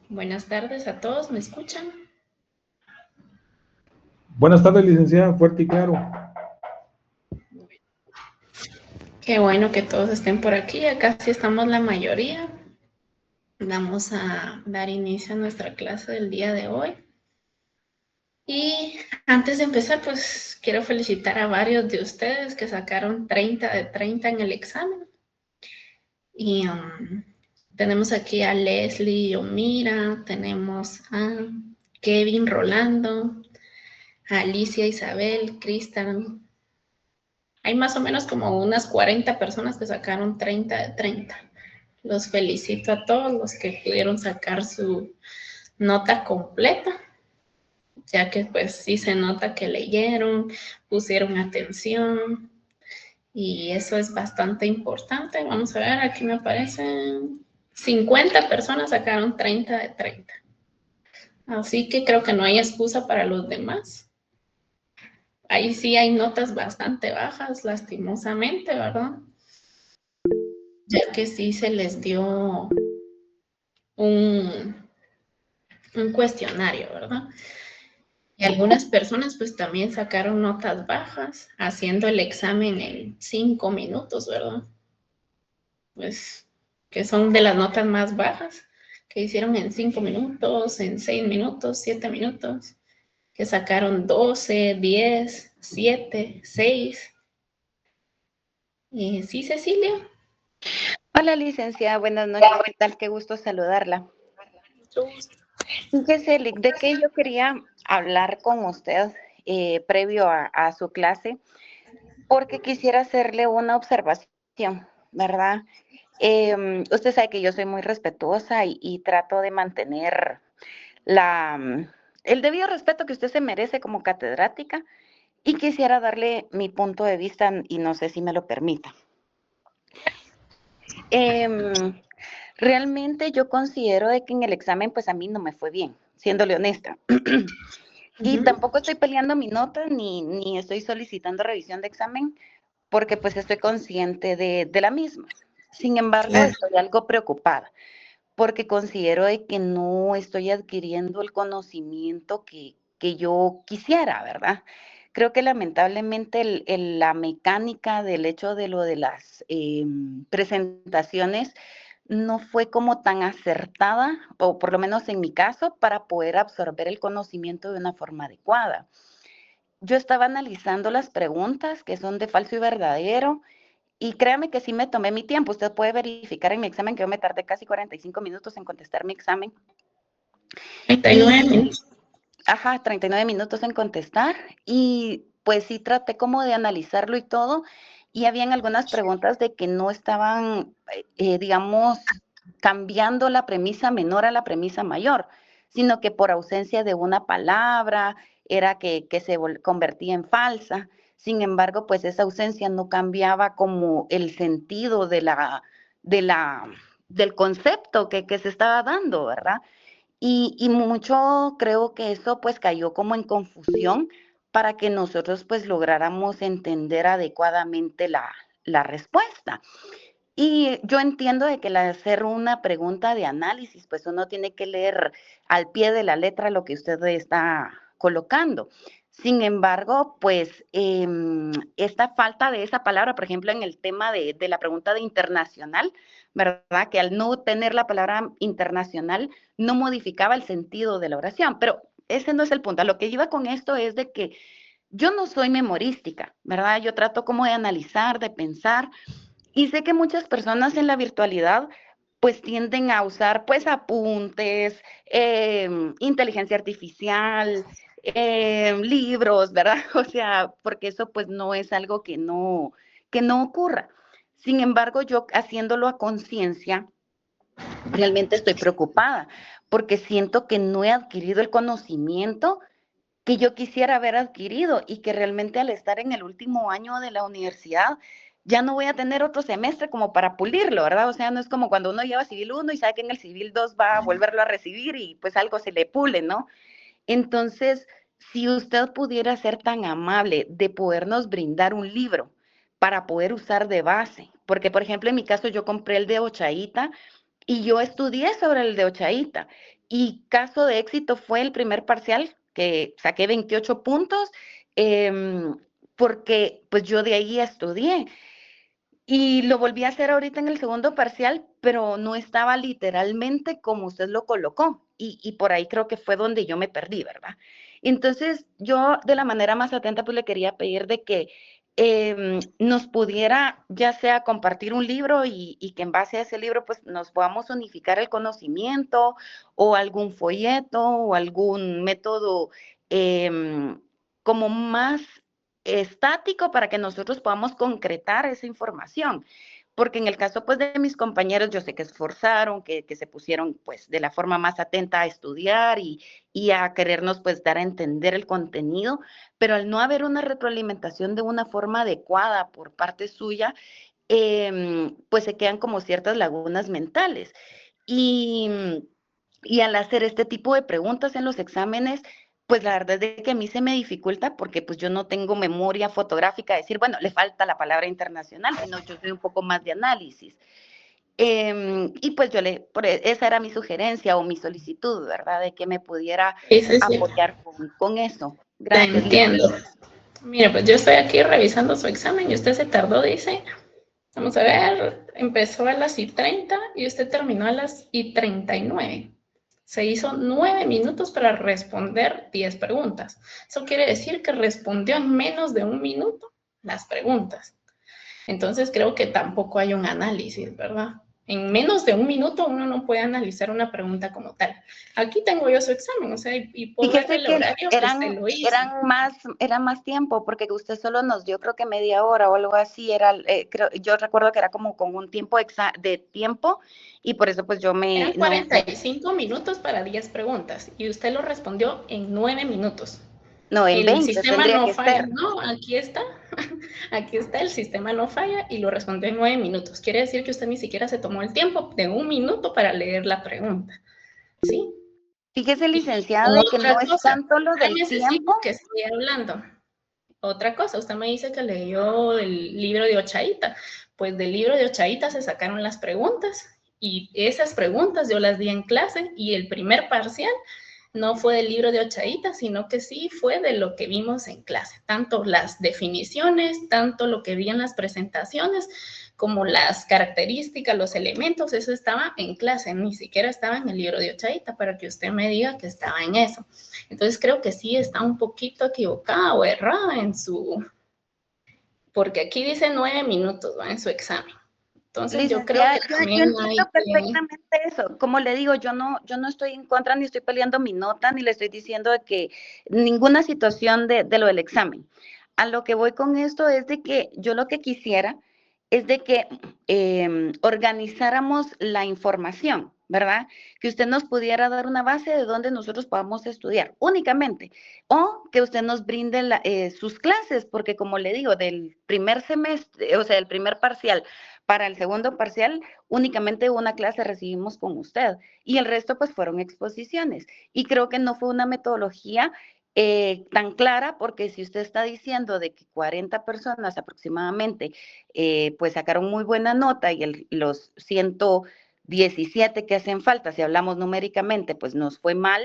Buenas tardes a todos, ¿me escuchan? Buenas tardes, licenciada, fuerte y claro. Qué bueno que todos estén por aquí, acá sí estamos la mayoría. Vamos a dar inicio a nuestra clase del día de hoy. Y antes de empezar, pues quiero felicitar a varios de ustedes que sacaron 30 de 30 en el examen. Y tenemos aquí a Leslie Omira, tenemos a Kevin Rolando, a Alicia Isabel, Cristian. Hay más o menos como unas 40 personas que sacaron 30 de 30. Los felicito a todos los que pudieron sacar su nota completa, ya que pues sí se nota que leyeron, pusieron atención y eso es bastante importante. Vamos a ver, aquí me aparecen 50 personas sacaron 30 de 30. Así que creo que no hay excusa para los demás. Ahí sí hay notas bastante bajas, lastimosamente, ¿verdad? Ya que sí se les dio un, un cuestionario, ¿verdad? Y algunas personas pues también sacaron notas bajas haciendo el examen en 5 minutos, ¿verdad? Pues que son de las notas más bajas que hicieron en 5 minutos, en 6 minutos, 7 minutos, que sacaron 12, 10, 7, 6. Sí, Cecilia. Hola, licenciada, buenas noches. ¿Qué tal? Qué gusto saludarla. Fíjese, de que yo quería hablar con usted previo a su clase, porque quisiera hacerle una observación, ¿verdad? Usted sabe que yo soy muy respetuosa y trato de mantener la, el debido respeto que usted se merece como catedrática y quisiera darle mi punto de vista y no sé si me lo permita. Realmente yo considero de que en el examen pues a mí no me fue bien, siéndole honesta. Y tampoco estoy peleando mi nota ni estoy solicitando revisión de examen porque pues estoy consciente de la misma. Sin embargo, estoy algo preocupada porque considero de que no estoy adquiriendo el conocimiento que yo quisiera, ¿verdad? Creo que lamentablemente la mecánica del hecho de lo de las presentaciones no fue como tan acertada, o por lo menos en mi caso, para poder absorber el conocimiento de una forma adecuada. Yo estaba analizando las preguntas que son de falso y verdadero, y créame que sí me tomé mi tiempo. Usted puede verificar en mi examen que yo me tardé casi 45 minutos en contestar mi examen. 39 minutos. Ajá, 39 minutos en contestar, y pues sí traté como de analizarlo y todo, y habían algunas preguntas de que no estaban, digamos, cambiando la premisa menor a la premisa mayor, sino que por ausencia de una palabra era que se convertía en falsa. Sin embargo, pues esa ausencia no cambiaba como el sentido de la, del concepto que se estaba dando, ¿verdad? Y mucho creo que eso pues cayó como en confusión para que nosotros pues lográramos entender adecuadamente la respuesta. Y yo entiendo de que al hacer una pregunta de análisis, pues uno tiene que leer al pie de la letra lo que usted está colocando. Sin embargo, pues esta falta de esa palabra, por ejemplo, en el tema de la pregunta de internacional, ¿verdad? Que al no tener la palabra internacional no modificaba el sentido de la oración, pero ese no es el punto. A lo que iba con esto es de que yo no soy memorística, ¿verdad? Yo trato como de analizar, de pensar, y sé que muchas personas en la virtualidad pues tienden a usar pues apuntes, inteligencia artificial, libros, ¿verdad? O sea, porque eso pues no es algo que no ocurra. Sin embargo, yo haciéndolo a conciencia, realmente estoy preocupada porque siento que no he adquirido el conocimiento que yo quisiera haber adquirido y que realmente al estar en el último año de la universidad ya no voy a tener otro semestre como para pulirlo, ¿verdad? O sea, no es como cuando uno lleva Civil 1 y sabe que en el Civil 2 va a volverlo a recibir y pues algo se le pule, ¿no? Entonces, si usted pudiera ser tan amable de podernos brindar un libro para poder usar de base, porque por ejemplo en mi caso yo compré el de Ochaíta y yo estudié sobre el de Ochaíta y caso de éxito fue el primer parcial, que saqué 28 puntos, porque pues yo de ahí estudié. Y lo volví a hacer ahorita en el segundo parcial, pero no estaba literalmente como usted lo colocó. Y por ahí creo que fue donde yo me perdí, ¿verdad? Entonces, yo de la manera más atenta, pues le quería pedir de que nos pudiera, ya sea compartir un libro y que en base a ese libro, pues nos podamos unificar el conocimiento o algún folleto o algún método como más estático para que nosotros podamos concretar esa información. Porque en el caso pues de mis compañeros, yo sé que esforzaron, que se pusieron pues de la forma más atenta a estudiar y a querernos pues dar a entender el contenido, pero al no haber una retroalimentación de una forma adecuada por parte suya, pues se quedan como ciertas lagunas mentales. Y, y al hacer este tipo de preguntas en los exámenes, pues la verdad es que a mí se me dificulta porque pues yo no tengo memoria fotográfica, decir, bueno, le falta la palabra internacional, sino yo soy un poco más de análisis. Y pues esa era mi sugerencia o mi solicitud, ¿verdad? De que me pudiera Sí, sí, sí, apoyar con eso. te Gracias, entiendo. licenciada. Mire, pues yo estoy aquí revisando su examen y usted se tardó, dice. Vamos a ver, empezó a las y 30 y usted terminó a las y 39. Se hizo 9 minutos para responder 10 preguntas. Eso quiere decir que respondió en menos de un minuto las preguntas. Entonces creo que tampoco hay un análisis, ¿verdad? En menos de un minuto uno no puede analizar una pregunta como tal. Aquí tengo yo su examen, o sea, y puedo ver Fíjese el que horario que usted lo hizo. era más tiempo, porque usted solo nos dio, creo que media hora o algo así, yo recuerdo que era como con un tiempo de tiempo, y por eso pues yo Eran no, 45 minutos para 10 preguntas y usted lo respondió en 9 minutos. no, en El 20 sistema tendría no que falla, ser. no, aquí está, el sistema no falla y lo respondió en 9 minutos. Quiere decir que usted ni siquiera se tomó el tiempo de un minuto para leer la pregunta, ¿sí? Fíjese, Y licenciada, de que otra no es cosa, tanto lo ahí del tiempo. necesito que estoy hablando. Otra cosa, usted me dice que leyó el libro de Ochaíta. Pues del libro de Ochaíta se sacaron las preguntas y esas preguntas yo las di en clase y el primer parcial no fue del libro de Ochaíta, sino que sí fue de lo que vimos en clase, tanto las definiciones, tanto lo que vi en las presentaciones, como las características, los elementos, eso estaba en clase, ni siquiera estaba en el libro de Ochaíta, para que usted me diga que estaba en eso. Entonces creo que sí está un poquito equivocada o errada en su, porque aquí dice 9 minutos, ¿va? En su examen. Entonces yo creo Licenciada, que yo también hay entiendo que... perfectamente eso. Como le digo, yo no estoy en contra ni estoy peleando mi nota, ni le estoy diciendo de que ninguna situación de lo del examen. A lo que voy con esto es de que yo lo que quisiera es de que organizáramos la información, ¿verdad? Que usted nos pudiera dar una base de donde nosotros podamos estudiar únicamente, o que usted nos brinde sus clases, porque como le digo, del primer semestre, o sea, del primer parcial para el segundo parcial, únicamente una clase recibimos con usted y el resto pues fueron exposiciones. Y creo que no fue una metodología tan clara, porque si usted está diciendo de que 40 personas aproximadamente pues sacaron muy buena nota y los 117 que hacen falta, si hablamos numéricamente, pues nos fue mal,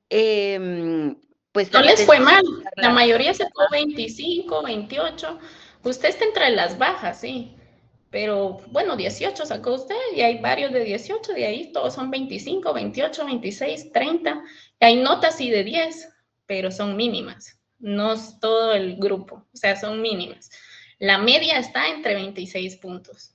pues No les fue tendría mal, que buscar la la mayoría razón, sacó ¿verdad? 25, 28. Usted está entre las bajas, sí, pero bueno, 18 sacó usted y hay varios de 18, de ahí todos son 25, 28, 26, 30. Hay notas y de 10, pero son mínimas, no es todo el grupo, o sea, son mínimas. La media está entre 26 puntos.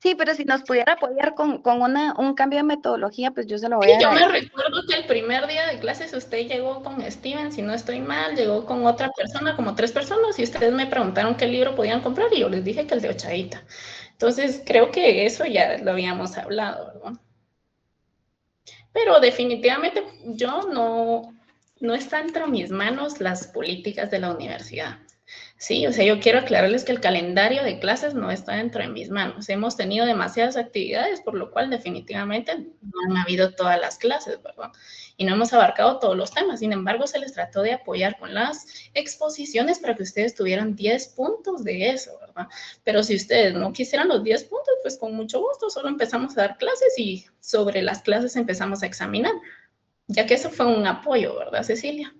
Sí, pero si nos pudiera apoyar con un cambio de metodología, pues yo se lo voy Sí, a yo me agradecer. recuerdo que el primer día de clases usted llegó con Steven, si no estoy mal, llegó con otra persona, como 3 personas, y ustedes me preguntaron qué libro podían comprar y yo les dije que el de Ochaíta. Entonces, creo que eso ya lo habíamos hablado, ¿verdad? Pero definitivamente yo no está entre mis manos las políticas de la universidad. Sí, o sea, yo quiero aclararles que el calendario de clases no está dentro de mis manos. Hemos tenido demasiadas actividades, por lo cual definitivamente no han habido todas las clases, ¿verdad? Y no hemos abarcado todos los temas. Sin embargo, se les trató de apoyar con las exposiciones para que ustedes tuvieran 10 puntos de eso, ¿verdad? Pero si ustedes no quisieran los 10 puntos, pues con mucho gusto, solo empezamos a dar clases y sobre las clases empezamos a examinar, ya que eso fue un apoyo, ¿verdad, Cecilia?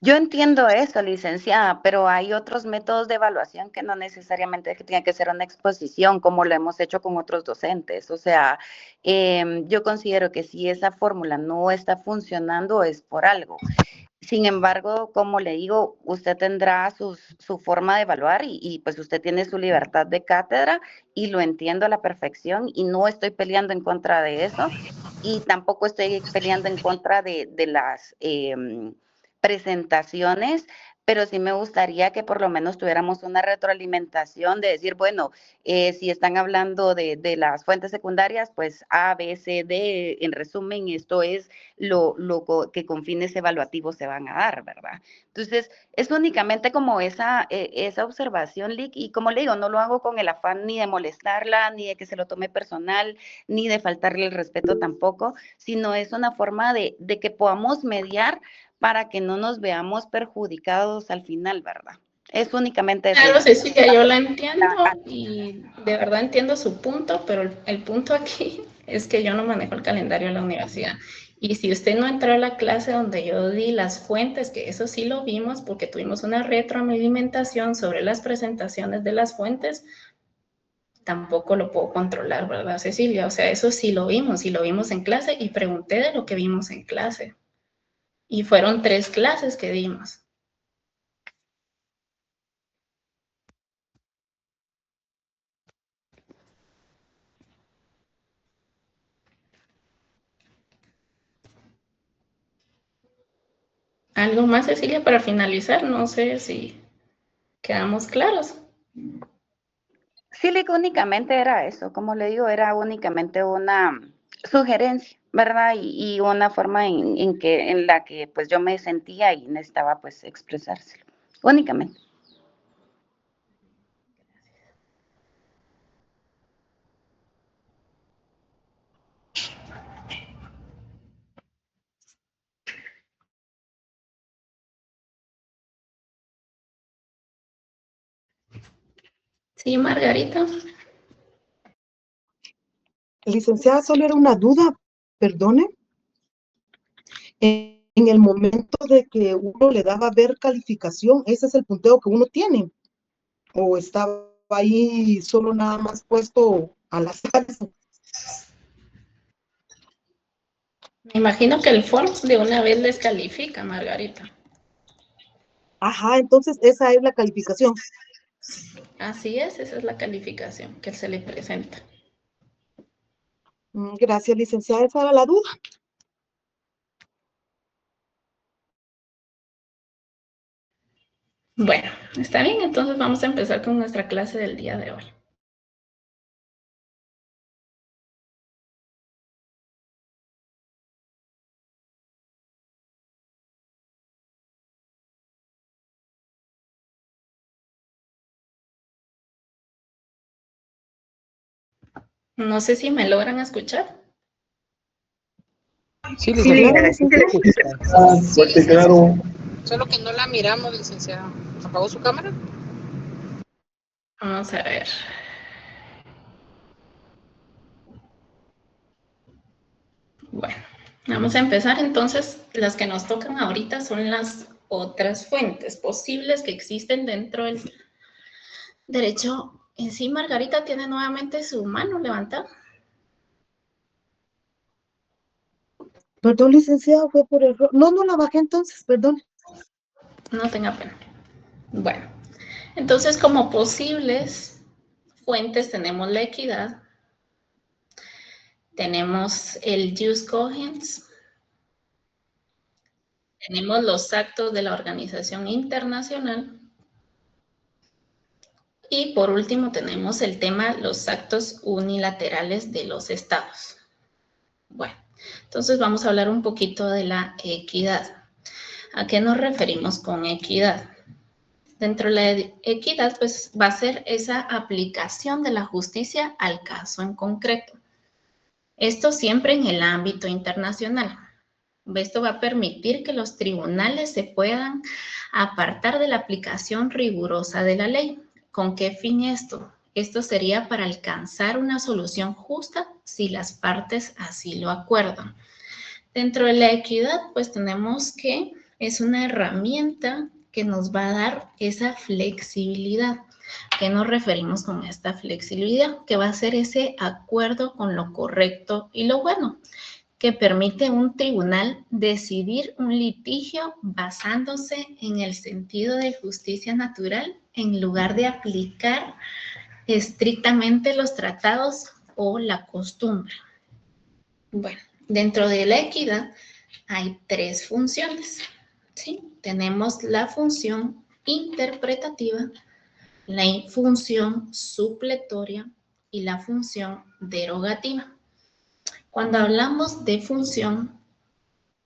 Yo entiendo eso, licenciada, pero hay otros métodos de evaluación que no necesariamente que tenga que ser una exposición, como lo hemos hecho con otros docentes. O sea, yo considero que si esa fórmula no está funcionando es por algo. Sin embargo, como le digo, usted tendrá su forma de evaluar pues usted tiene su libertad de cátedra y lo entiendo a la perfección y no estoy peleando en contra de eso y tampoco estoy peleando en contra de las presentaciones, pero sí me gustaría que por lo menos tuviéramos una retroalimentación de decir, bueno, si están hablando de las fuentes secundarias, pues A, B, C, D, en resumen, esto es lo que con fines evaluativos se van a dar, ¿verdad? Entonces, es únicamente como esa observación, Lick, y como le digo, no lo hago con el afán ni de molestarla, ni de que se lo tome personal, ni de faltarle el respeto tampoco, sino es una forma de que podamos mediar para que no nos veamos perjudicados al final, ¿verdad? Es únicamente eso. Claro, Cecilia, yo la entiendo y de verdad entiendo su punto, pero el punto aquí es que yo no manejo el calendario de la universidad. Y si usted no entró a la clase donde yo di las fuentes, que eso sí lo vimos porque tuvimos una retroalimentación sobre las presentaciones de las fuentes, tampoco lo puedo controlar, ¿verdad, Cecilia? O sea, eso sí lo vimos y lo vimos en clase y pregunté de lo que vimos en clase. Y fueron 3 clases que dimos. ¿Algo más, Cecilia, para finalizar? No sé si quedamos claros. Sí, Lick, únicamente era eso, como le digo, era únicamente una sugerencia, ¿verdad? Y una forma en la que pues yo me sentía y necesitaba pues expresárselo, únicamente. Sí, Margarita. Licenciada, solo era una duda, perdone. En el momento de que uno le daba ver calificación, ¿ese es el punteo que uno tiene? ¿O estaba ahí solo nada más puesto al azar? Me imagino que el Forbes de una vez les califica, Margarita. Ajá, entonces esa es la calificación. Así es, esa es la calificación que se le presenta. Gracias, licenciada, esa era la duda. Bueno, está bien, entonces vamos a empezar con nuestra clase del día de hoy. No sé si me logran escuchar. Sí, Sí, licenciada. Fuerte, claro. Solo que no la miramos, licenciada. ¿Apagó su cámara? Vamos a ver. Bueno, vamos a empezar. Entonces, las que nos tocan ahorita son las otras fuentes posibles que existen dentro del derecho. En sí, Margarita tiene nuevamente su mano levantada. Perdón, licenciada, fue por error. No, no la bajé entonces, perdón. No tenga pena. Bueno, entonces como posibles fuentes tenemos la equidad, tenemos el jus cogens, tenemos los actos de la organización internacional y por último tenemos el tema los actos unilaterales de los estados. Bueno, entonces vamos a hablar un poquito de la equidad. ¿A qué nos referimos con equidad? Dentro de la equidad, pues va a ser esa aplicación de la justicia al caso en concreto. Esto siempre en el ámbito internacional. Esto va a permitir que los tribunales se puedan apartar de la aplicación rigurosa de la ley. ¿Con qué fin esto? Esto sería para alcanzar una solución justa si las partes así lo acuerdan. Dentro de la equidad, pues tenemos que es una herramienta que nos va a dar esa flexibilidad. ¿A qué nos referimos con esta flexibilidad? Que va a ser ese acuerdo con lo correcto y lo bueno, que permite a un tribunal decidir un litigio basándose en el sentido de justicia natural en lugar de aplicar estrictamente los tratados o la costumbre. Bueno, dentro de la equidad hay 3 funciones, ¿sí? Tenemos la función interpretativa, la función supletoria y la función derogativa. Cuando hablamos de función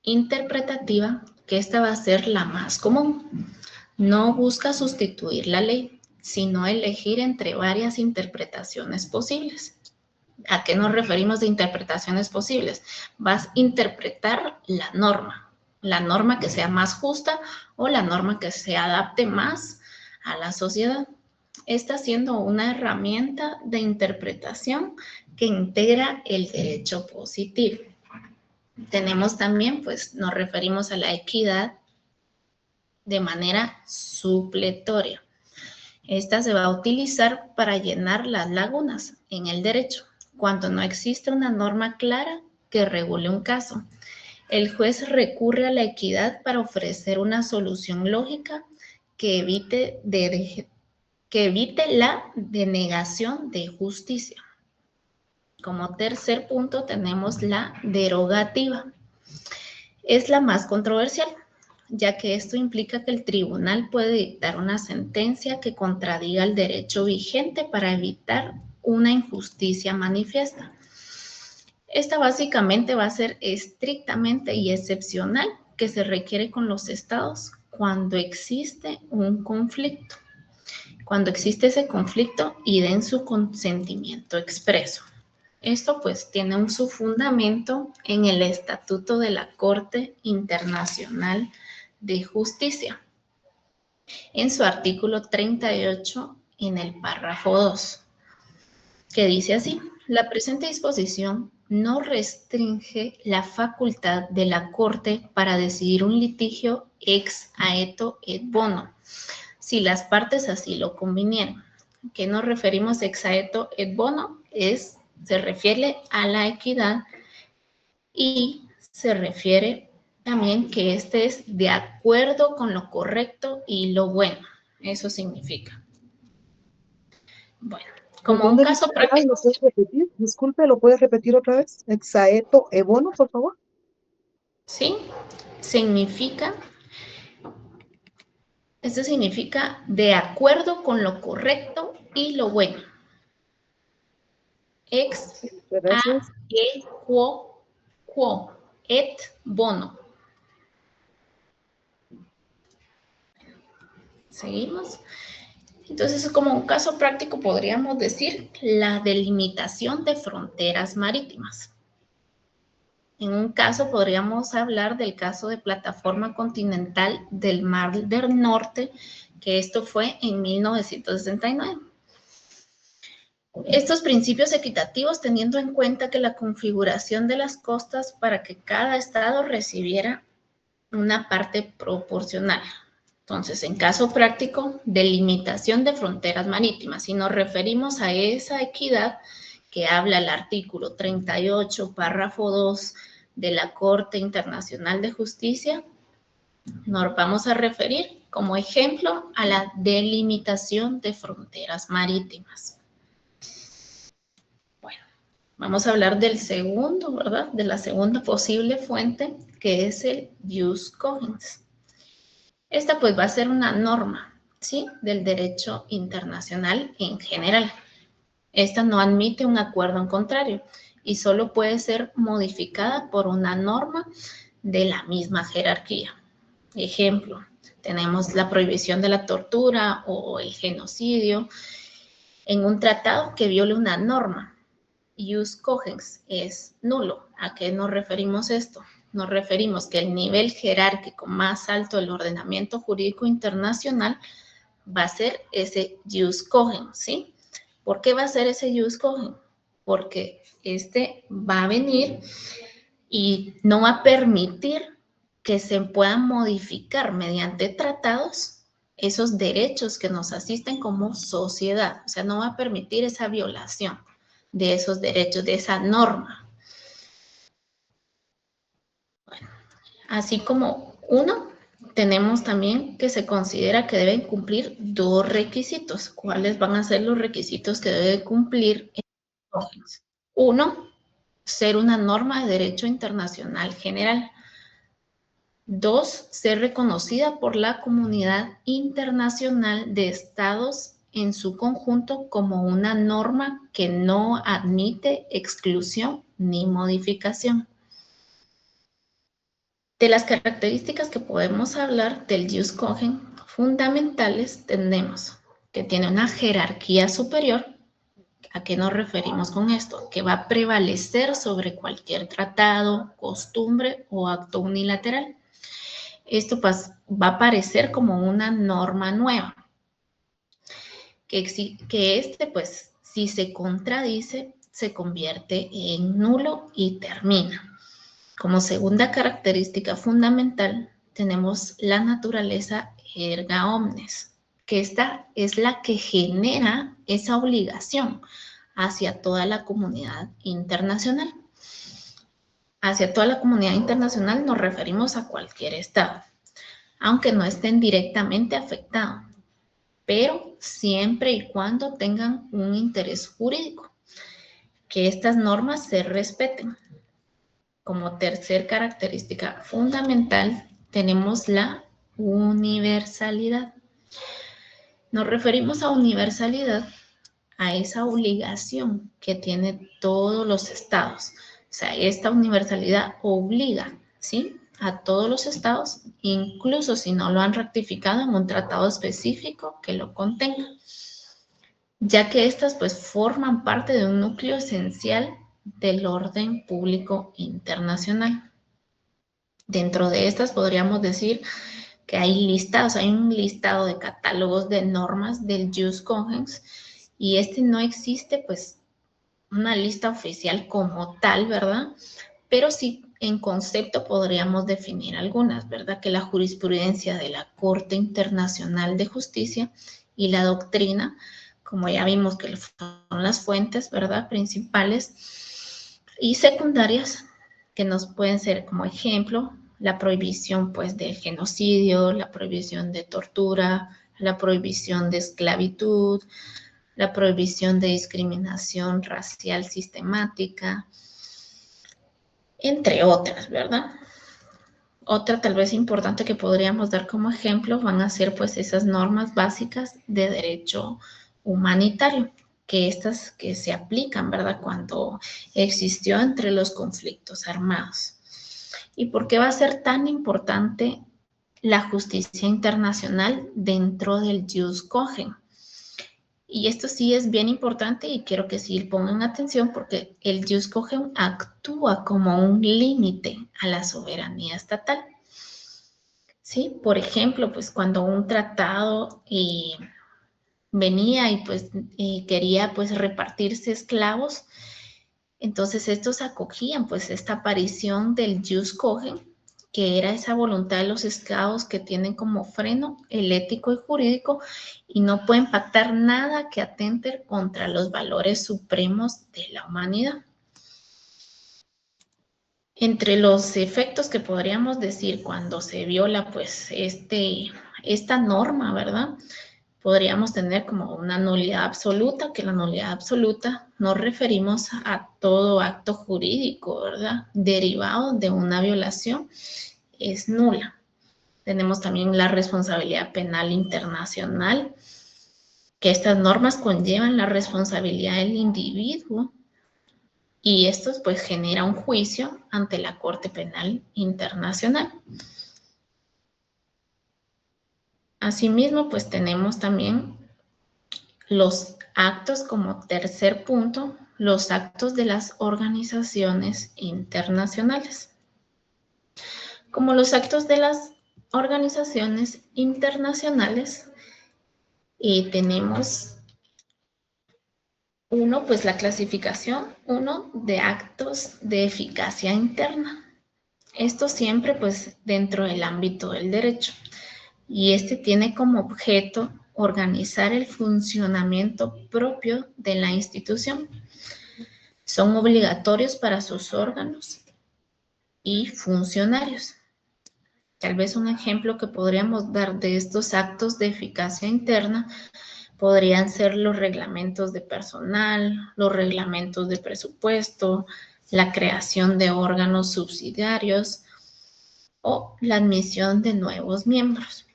interpretativa, que esta va a ser la más común, no busca sustituir la ley, sino elegir entre varias interpretaciones posibles. ¿A qué nos referimos de interpretaciones posibles? Vas a interpretar la norma que sea más justa o la norma que se adapte más a la sociedad. Esta siendo una herramienta de interpretación que integra el derecho positivo. Tenemos también, pues, nos referimos a la equidad de manera supletoria. Esta se va a utilizar para llenar las lagunas en el derecho, cuando no existe una norma clara que regule un caso. El juez recurre a la equidad para ofrecer una solución lógica que evite la denegación de justicia. Como tercer punto tenemos la derogativa. Es la más controversial, ya que esto implica que el tribunal puede dictar una sentencia que contradiga el derecho vigente para evitar una injusticia manifiesta. Esta básicamente va a ser estrictamente y excepcional que se requiere con los estados cuando existe un conflicto. Cuando existe ese conflicto y den su consentimiento expreso. Esto pues tiene su fundamento en el Estatuto de la Corte Internacional de Justicia, en su artículo 38, en el párrafo 2, que dice así: la presente disposición no restringe la facultad de la Corte para decidir un litigio ex aeto et bono, si las partes así lo convinieran. ¿A qué nos referimos ex aeto et bono? Se refiere a la equidad y se refiere también que este es de acuerdo con lo correcto y lo bueno. Eso significa. Bueno, como un caso práctico. ¿Lo puedes repetir? Disculpe, ¿lo puedes repetir otra vez? Ex aeto et bono, por favor. Sí, significa, esto significa de acuerdo con lo correcto y lo bueno. Ex aequo quo et bono. Seguimos. Entonces, como un caso práctico podríamos decir la delimitación de fronteras marítimas. En un caso podríamos hablar del caso de Plataforma Continental del Mar del Norte, que esto fue en 1969. Estos principios equitativos teniendo en cuenta que la configuración de las costas para que cada estado recibiera una parte proporcional. Entonces, en caso práctico, delimitación de fronteras marítimas. Si nos referimos a esa equidad que habla el artículo 38, párrafo 2 de la Corte Internacional de Justicia, nos vamos a referir como ejemplo a la delimitación de fronteras marítimas. Bueno, vamos a hablar del segundo, ¿verdad? De la segunda posible fuente, que es el jus cogens. Esta pues va a ser una norma, ¿sí? Del derecho internacional en general. Esta no admite un acuerdo en contrario y solo puede ser modificada por una norma de la misma jerarquía. Ejemplo, tenemos la prohibición de la tortura o el genocidio en un tratado que viole una norma. Jus cogens es nulo. ¿A qué nos referimos esto? Nos referimos que el nivel jerárquico más alto del ordenamiento jurídico internacional va a ser ese jus cogens, ¿sí? ¿Por qué va a ser ese jus cogens? Porque este va a venir y no va a permitir que se puedan modificar mediante tratados esos derechos que nos asisten como sociedad. O sea, no va a permitir esa violación de esos derechos, de esa norma. Bueno, así como uno, tenemos también que se considera que deben cumplir 2 requisitos. ¿Cuáles van a ser los requisitos que debe cumplir? Uno, ser una norma de derecho internacional general. 2, ser reconocida por la comunidad internacional de estados en su conjunto como una norma que no admite exclusión ni modificación. De las características que podemos hablar del jus cogens fundamentales tenemos que tiene una jerarquía superior. ¿A qué nos referimos con esto? Que va a prevalecer sobre cualquier tratado, costumbre o acto unilateral. Esto pues, va a aparecer como una norma nueva. Que pues, si se contradice, se convierte en nulo y termina. Como segunda característica fundamental, tenemos la naturaleza erga omnes, que esta es la que genera esa obligación hacia toda la comunidad internacional. Hacia toda la comunidad internacional nos referimos a cualquier estado, aunque no estén directamente afectados, pero siempre y cuando tengan un interés jurídico, que estas normas se respeten. Como tercer característica fundamental, tenemos la universalidad. Nos referimos a universalidad a esa obligación que tienen todos los estados. O sea, esta universalidad obliga, ¿sí?, a todos los estados, incluso si no lo han ratificado en un tratado específico que lo contenga, ya que estas pues forman parte de un núcleo esencial del orden público internacional. Dentro de estas podríamos decir que hay un listado de catálogos de normas del jus cogens, y no existe pues una lista oficial como tal, ¿verdad? Pero sí en concepto podríamos definir algunas, ¿verdad? Que la jurisprudencia de la Corte Internacional de Justicia y la doctrina, como ya vimos que son las fuentes, ¿verdad?, principales y secundarias, que nos pueden ser como ejemplo la prohibición pues del genocidio, la prohibición de tortura, la prohibición de esclavitud, la prohibición de discriminación racial sistemática, entre otras, ¿verdad? Otra tal vez importante que podríamos dar como ejemplo van a ser pues esas normas básicas de derecho humanitario, que estas que se aplican, ¿verdad?, cuando existió entre los conflictos armados. ¿Y por qué va a ser tan importante la justicia internacional dentro del jus cogens? Y esto sí es bien importante y quiero que sí pongan atención, porque el jus cogens actúa como un límite a la soberanía estatal. ¿Sí? Por ejemplo, pues cuando un tratado venía y quería pues repartirse esclavos, entonces estos acogían pues esta aparición del jus cogens, que era esa voluntad de los esclavos que tienen como freno el ético y jurídico y no pueden pactar nada que atente contra los valores supremos de la humanidad. Entre los efectos que podríamos decir cuando se viola pues esta norma, ¿verdad?, podríamos tener como una nulidad absoluta, que la nulidad absoluta nos referimos a todo acto jurídico, ¿verdad?, derivado de una violación, es nula. Tenemos también la responsabilidad penal internacional, que estas normas conllevan la responsabilidad del individuo y esto pues genera un juicio ante la Corte Penal Internacional. Asimismo, pues tenemos también los actos como tercer punto, los actos de las organizaciones internacionales. Como los actos de las organizaciones internacionales, tenemos uno, pues la clasificación, uno de actos de eficacia interna. Esto siempre pues dentro del ámbito del derecho. Y este tiene como objeto organizar el funcionamiento propio de la institución. Son obligatorios para sus órganos y funcionarios. Tal vez un ejemplo que podríamos dar de estos actos de eficacia interna podrían ser los reglamentos de personal, los reglamentos de presupuesto, la creación de órganos subsidiarios o la admisión de nuevos miembros.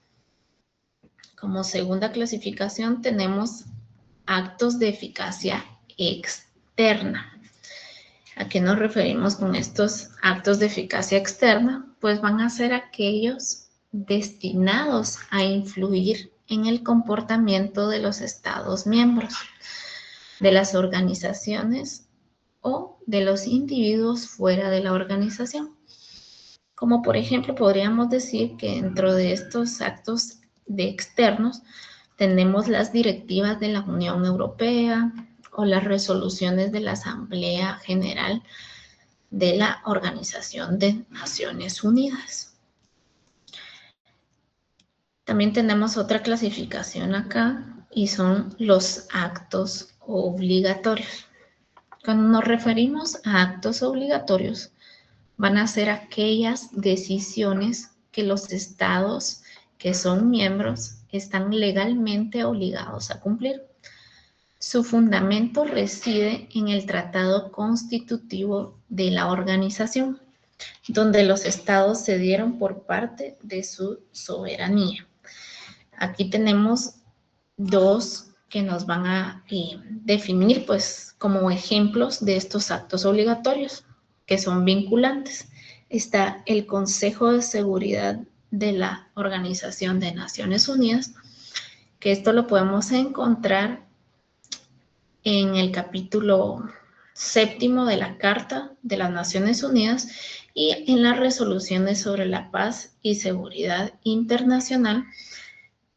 Como segunda clasificación tenemos actos de eficacia externa. ¿A qué nos referimos con estos actos de eficacia externa? Pues van a ser aquellos destinados a influir en el comportamiento de los Estados miembros, de las organizaciones o de los individuos fuera de la organización. Como por ejemplo podríamos decir que dentro de estos actos de externos tenemos las directivas de la Unión Europea o las resoluciones de la Asamblea General de la Organización de Naciones Unidas. También tenemos otra clasificación acá y son los actos obligatorios. Cuando nos referimos a actos obligatorios, van a ser aquellas decisiones que los estados que son miembros están legalmente obligados a cumplir. Su fundamento reside en el tratado constitutivo de la organización, donde los estados cedieron por parte de su soberanía. Aquí tenemos dos que nos van a definir pues como ejemplos de estos actos obligatorios que son vinculantes. Está el Consejo de Seguridad de la Organización de Naciones Unidas, que esto lo podemos encontrar en el capítulo 7 de la Carta de las Naciones Unidas y en las resoluciones sobre la paz y seguridad internacional,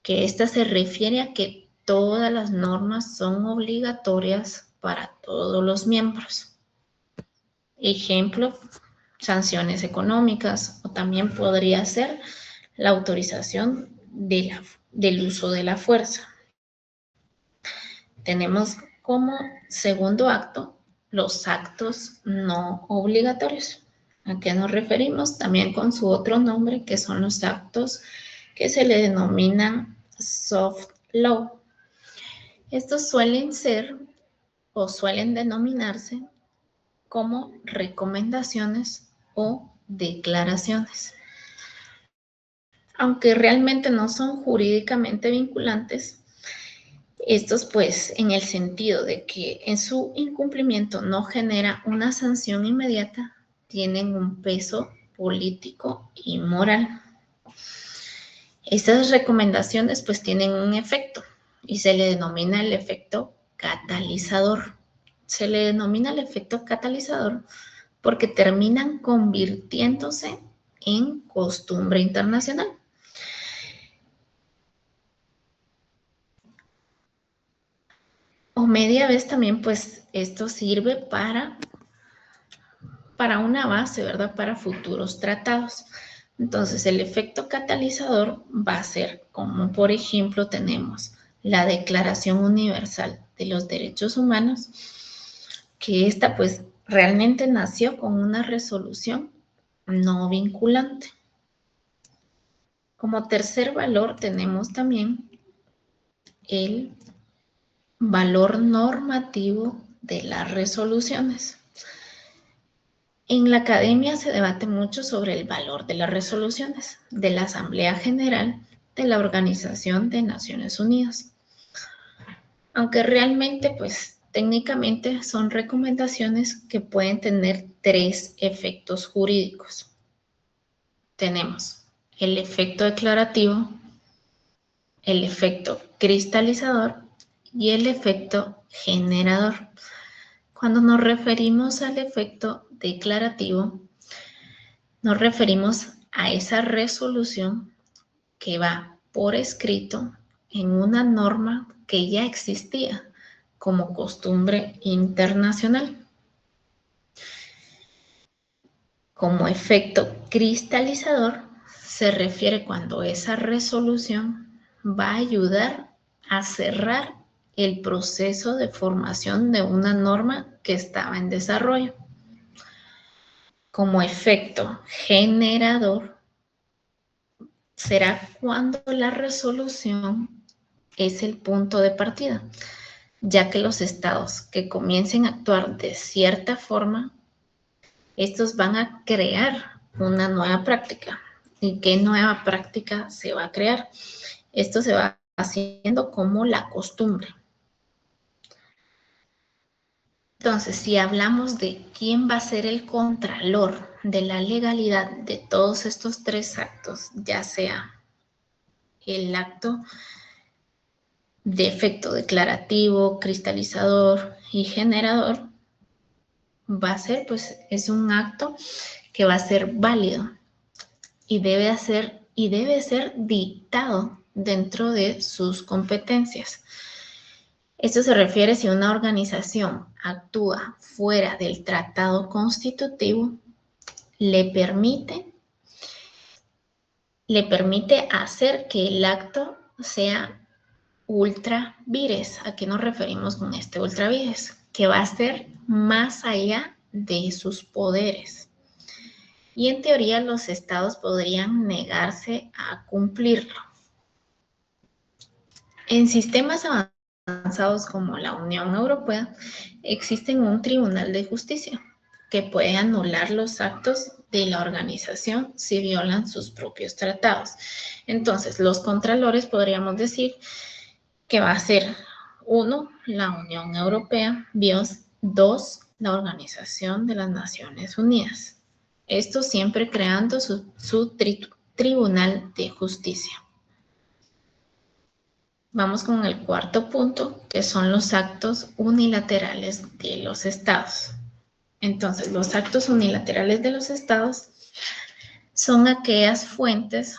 que esta se refiere a que todas las normas son obligatorias para todos los miembros. Ejemplo, sanciones económicas, o también podría ser la autorización del uso de la fuerza. Tenemos como segundo acto los actos no obligatorios. ¿A qué nos referimos? También con su otro nombre, que son los actos que se le denominan soft law. Estos suelen ser o suelen denominarse como recomendaciones o declaraciones. Aunque realmente no son jurídicamente vinculantes, estos pues en el sentido de que en su incumplimiento no genera una sanción inmediata, tienen un peso político y moral. Estas recomendaciones pues tienen un efecto y se le denomina el efecto catalizador. Se le denomina el efecto catalizador porque terminan convirtiéndose en costumbre internacional. O media vez también, pues, esto sirve para una base, ¿verdad? Para futuros tratados. Entonces, el efecto catalizador va a ser como, por ejemplo, tenemos la Declaración Universal de los Derechos Humanos, que esta, pues, realmente nació con una resolución no vinculante. Como tercer valor tenemos también el valor normativo de las resoluciones. En la academia se debate mucho sobre el valor de las resoluciones de la Asamblea General de la Organización de Naciones Unidas. Aunque realmente, pues, técnicamente son recomendaciones que pueden tener 3 efectos jurídicos. Tenemos el efecto declarativo, el efecto cristalizador y el efecto generador. Cuando nos referimos al efecto declarativo, nos referimos a esa resolución que va por escrito en una norma que ya existía como costumbre internacional. Como efecto cristalizador se refiere cuando esa resolución va a ayudar a cerrar el proceso de formación de una norma que estaba en desarrollo. Como efecto generador será cuando la resolución es el punto de partida, ya que los estados que comiencen a actuar de cierta forma, estos van a crear una nueva práctica. ¿Y qué nueva práctica se va a crear? Esto se va haciendo como la costumbre. Entonces, si hablamos de quién va a ser el contralor de la legalidad de todos estos tres actos, ya sea el acto de efecto declarativo, cristalizador y generador, va a ser, pues, es un acto que va a ser válido y debe ser dictado dentro de sus competencias. Esto se refiere si una organización actúa fuera del tratado constitutivo, le permite hacer que el acto sea ultra vires. ¿A qué nos referimos con este ultra vires? Que va a ser más allá de sus poderes. Y en teoría los estados podrían negarse a cumplirlo. En sistemas avanzados como la Unión Europea, existe un tribunal de justicia que puede anular los actos de la organización si violan sus propios tratados. Entonces, los contralores podríamos decir que va a ser 1, la Unión Europea, 2, la Organización de las Naciones Unidas. Esto siempre creando su tribunal de justicia. Vamos con el cuarto punto, que son los actos unilaterales de los estados. Entonces, los actos unilaterales de los estados son aquellas fuentes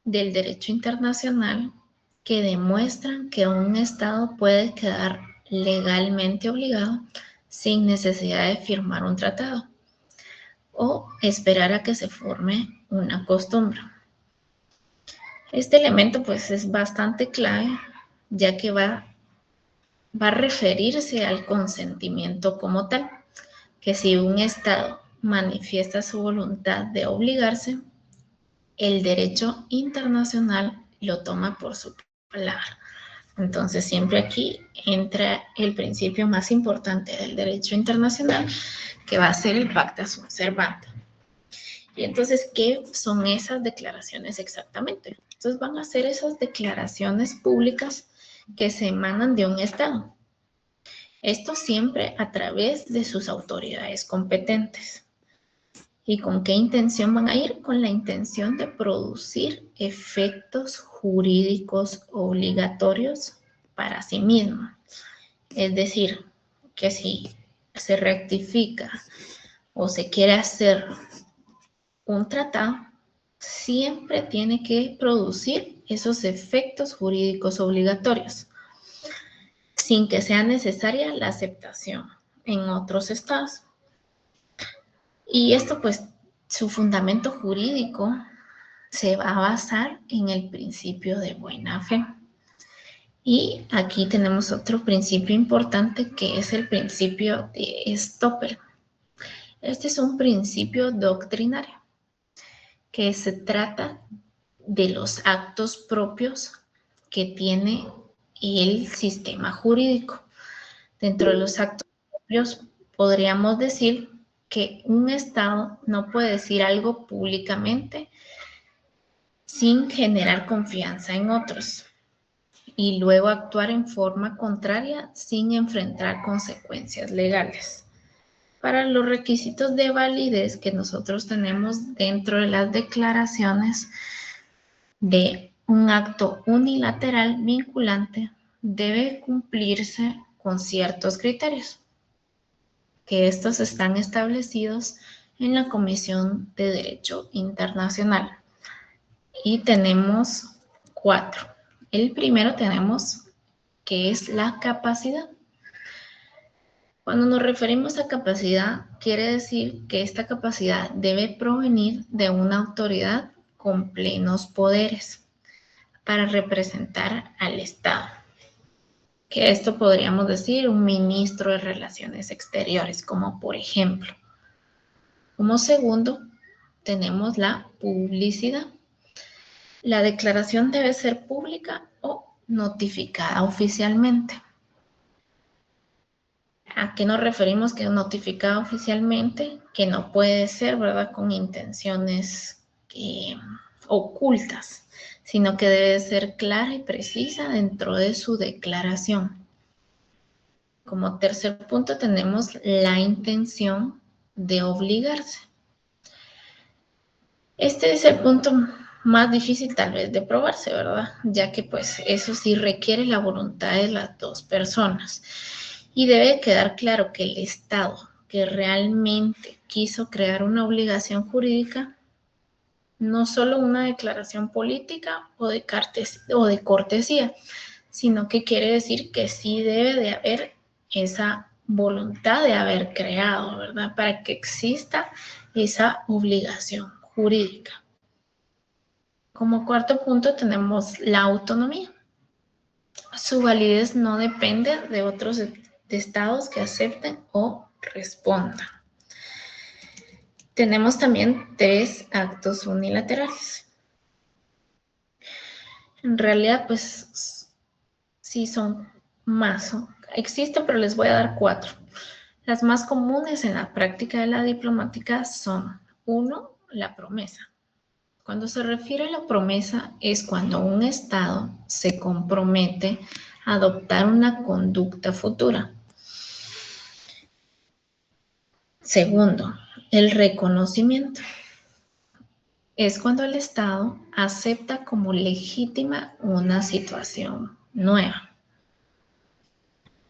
del derecho internacional que demuestran que un estado puede quedar legalmente obligado sin necesidad de firmar un tratado o esperar a que se forme una costumbre. Este elemento pues es bastante clave, ya que va a referirse al consentimiento como tal, que si un Estado manifiesta su voluntad de obligarse, el derecho internacional lo toma por su palabra. Entonces, siempre aquí entra el principio más importante del derecho internacional, que va a ser el pacta sunt servanda. Y entonces, ¿qué son esas declaraciones exactamente? Entonces, van a ser esas declaraciones públicas que se emanan de un Estado. Esto siempre a través de sus autoridades competentes. ¿Y con qué intención van a ir? Con la intención de producir efectos jurídicos obligatorios para sí mismo. Es decir, que si se rectifica o se quiere hacer un tratado, siempre tiene que producir esos efectos jurídicos obligatorios, sin que sea necesaria la aceptación en otros estados. Y esto, pues, su fundamento jurídico se va a basar en el principio de buena fe. Y aquí tenemos otro principio importante, que es el principio de Stoppel. Este es un principio doctrinario que se trata de los actos propios que tiene el sistema jurídico. Dentro de los actos propios podríamos decir que un Estado no puede decir algo públicamente sin generar confianza en otros y luego actuar en forma contraria sin enfrentar consecuencias legales. Para los requisitos de validez que nosotros tenemos dentro de las declaraciones de un acto unilateral vinculante debe cumplirse con ciertos criterios, que estos están establecidos en la Comisión de Derecho Internacional. Y tenemos 4. El primero tenemos que es la capacidad. Cuando nos referimos a capacidad, quiere decir que esta capacidad debe provenir de una autoridad con plenos poderes para representar al Estado. Que esto podríamos decir un ministro de Relaciones Exteriores, como por ejemplo. Como segundo, tenemos la publicidad. La declaración debe ser pública o notificada oficialmente. ¿A qué nos referimos que notificada oficialmente? Que no puede ser, ¿verdad?, con intenciones ocultas, sino que debe ser clara y precisa dentro de su declaración. Como tercer punto tenemos la intención de obligarse. Este es el punto más difícil tal vez de probarse, ¿verdad? Ya que pues eso sí requiere la voluntad de las dos personas. Y debe quedar claro que el Estado que realmente quiso crear una obligación jurídica, no solo una declaración política o de cortesía, sino que quiere decir que sí debe de haber esa voluntad de haber creado, ¿verdad? Para que exista esa obligación jurídica. Como cuarto punto tenemos la autonomía. Su validez no depende de otros estados que acepten o respondan. Tenemos también 3 actos unilaterales. En realidad, pues, sí son más. Existen, pero les voy a dar 4. Las más comunes en la práctica de la diplomática son, 1, la promesa. Cuando se refiere a la promesa es cuando un Estado se compromete a adoptar una conducta futura. Segundo, el reconocimiento. Es cuando el Estado acepta como legítima una situación nueva.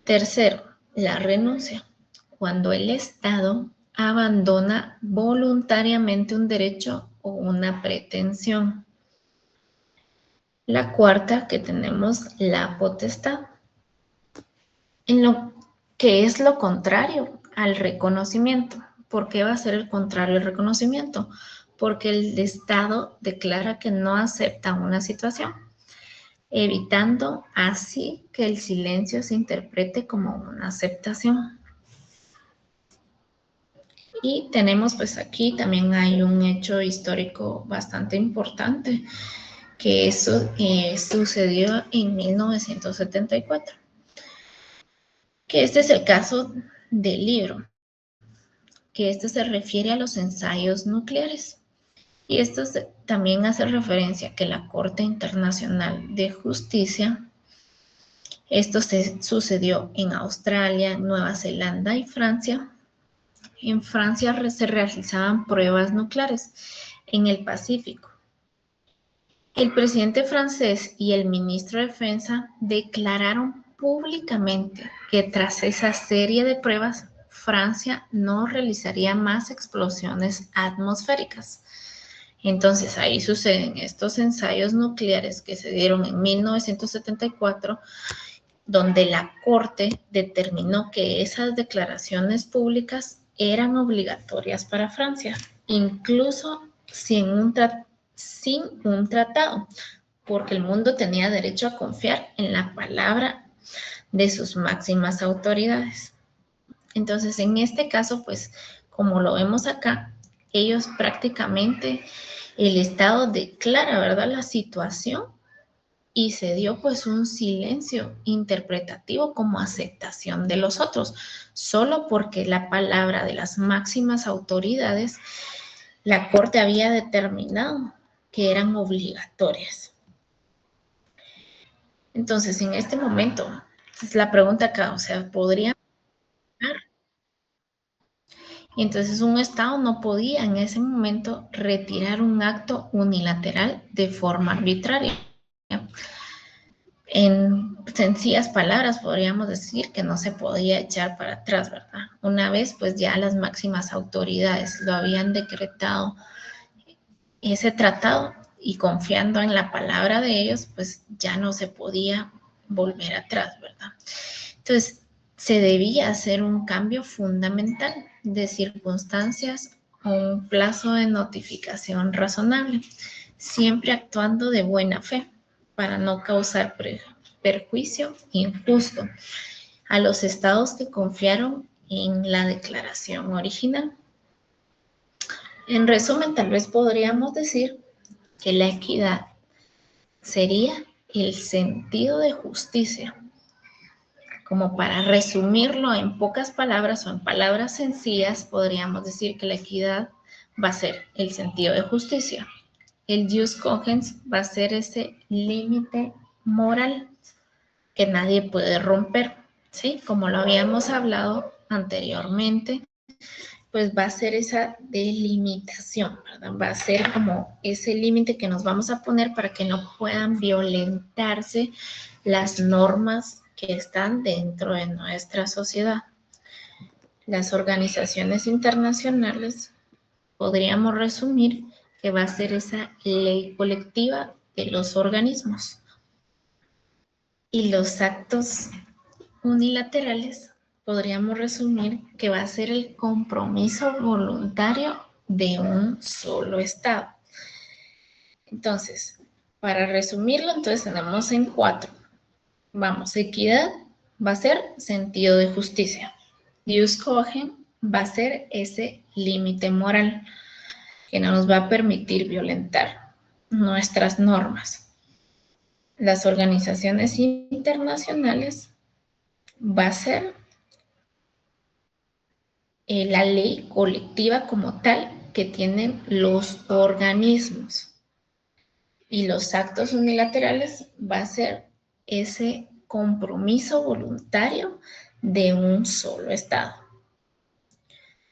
Tercero, la renuncia. Cuando el Estado abandona voluntariamente un derecho o una pretensión. La cuarta que tenemos, la potestad. En lo que es lo contrario al reconocimiento. ¿Por qué va a ser el contrario al reconocimiento? Porque el Estado declara que no acepta una situación, evitando así que el silencio se interprete como una aceptación. Y tenemos pues aquí también hay un hecho histórico bastante importante, que eso sucedió en 1974. Que este es el caso del Libro, que este se refiere a los ensayos nucleares. Y esto también hace referencia a que la Corte Internacional de Justicia, esto sucedió en Australia, Nueva Zelanda y Francia. En Francia se realizaban pruebas nucleares en el Pacífico. El presidente francés y el ministro de Defensa declararon públicamente que tras esa serie de pruebas, Francia no realizaría más explosiones atmosféricas. Entonces ahí suceden estos ensayos nucleares que se dieron en 1974, donde la Corte determinó que esas declaraciones públicas eran obligatorias para Francia, incluso sin un tratado, porque el mundo tenía derecho a confiar en la palabra de sus máximas autoridades. Entonces, en este caso, pues, como lo vemos acá, ellos prácticamente, el Estado declara, ¿verdad?, la situación y se dio pues un silencio interpretativo como aceptación de los otros, solo porque la palabra de las máximas autoridades, la Corte había determinado que eran obligatorias. Entonces, en este momento, es la pregunta acá, o sea, ¿podrían? Y entonces un Estado no podía en ese momento retirar un acto unilateral de forma arbitraria. En sencillas palabras podríamos decir que no se podía echar para atrás, ¿verdad? Una vez pues ya las máximas autoridades lo habían decretado ese tratado y confiando en la palabra de ellos, pues ya no se podía volver atrás, ¿verdad? Entonces, se debía hacer un cambio fundamental de circunstancias o un plazo de notificación razonable, siempre actuando de buena fe para no causar perjuicio injusto a los estados que confiaron en la declaración original. En resumen, tal vez podríamos decir que la equidad sería el sentido de justicia. Como para resumirlo en pocas palabras o en palabras sencillas, podríamos decir que la equidad va a ser el sentido de justicia. El jus cogens va a ser ese límite moral que nadie puede romper, ¿sí? Como lo habíamos hablado anteriormente, pues va a ser esa delimitación, ¿verdad? Va a ser como ese límite que nos vamos a poner para que no puedan violentarse las normas que están dentro de nuestra sociedad. Las organizaciones internacionales podríamos resumir que va a ser esa ley colectiva de los organismos. Y los actos unilaterales podríamos resumir que va a ser el compromiso voluntario de un solo Estado. Entonces, para resumirlo, entonces tenemos en 4. Vamos, equidad va a ser sentido de justicia. Jus cogens va a ser ese límite moral que no nos va a permitir violentar nuestras normas. Las organizaciones internacionales va a ser la ley colectiva como tal que tienen los organismos. Y los actos unilaterales va a ser ese compromiso voluntario de un solo Estado.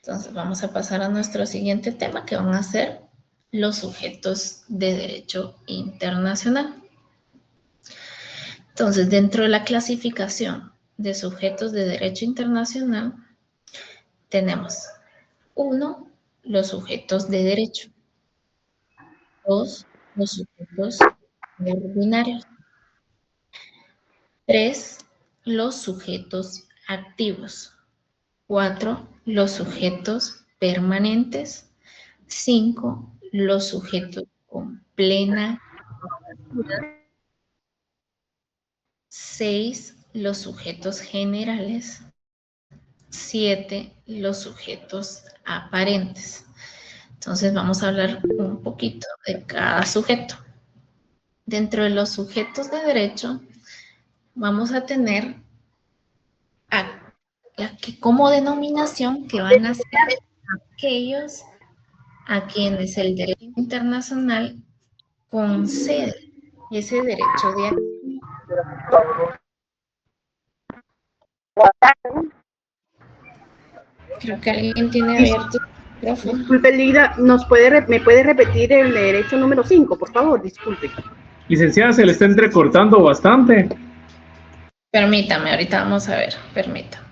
Entonces vamos a pasar a nuestro siguiente tema, que van a ser los sujetos de derecho internacional. Entonces, dentro de la clasificación de sujetos de derecho internacional, tenemos 1, los sujetos de derecho. 2, los sujetos ordinarios. 3, los sujetos activos. 4, los sujetos permanentes. 5, los sujetos con plena. 6, los sujetos generales. 7, los sujetos aparentes. Entonces vamos a hablar un poquito de cada sujeto. Dentro de los sujetos de derecho vamos a tener como denominación que van a ser aquellos a quienes el derecho internacional concede ese derecho de acción. Creo que alguien tiene abierto el micrófono. Disculpe, Lida, ¿me puede repetir el derecho número 5, por favor? Disculpe. Licenciada, se le está entrecortando bastante. Permítame, ahorita vamos a ver, permítame.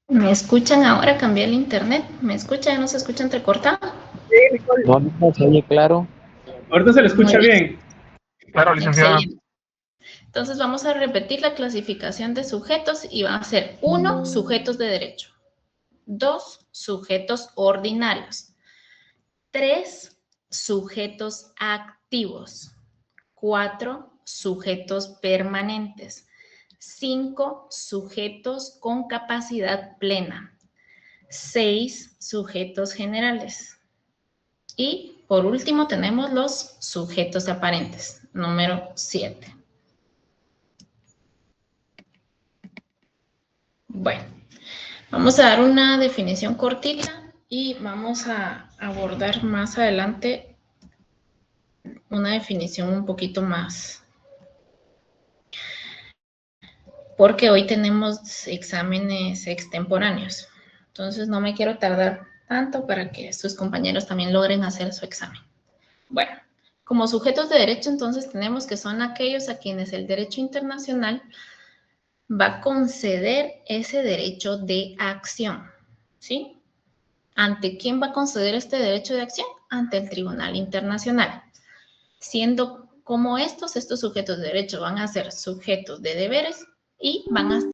¿Me escuchan ahora? Cambié el internet. ¿Me escuchan? ¿No se escucha entrecortado? No, se oye claro. Ahorita se le escucha bien. Claro, licenciada. Excelente. Entonces vamos a repetir la clasificación de sujetos y van a ser 1, sujetos de derecho. 2, sujetos ordinarios. 3, sujetos activos. 4, sujetos permanentes. 5, sujetos con capacidad plena. 6, sujetos generales. Y por último tenemos los sujetos aparentes, número 7. Bueno, vamos a dar una definición cortita y vamos a abordar más adelante una definición un poquito más. Porque hoy tenemos exámenes extemporáneos. Entonces no me quiero tardar tanto para que sus compañeros también logren hacer su examen. Bueno, como sujetos de derecho entonces tenemos que son aquellos a quienes el derecho internacional va a conceder ese derecho de acción, ¿sí? ¿Ante quién va a conceder este derecho de acción? Ante el Tribunal Internacional. Siendo como estos sujetos de derecho van a ser sujetos de deberes y van a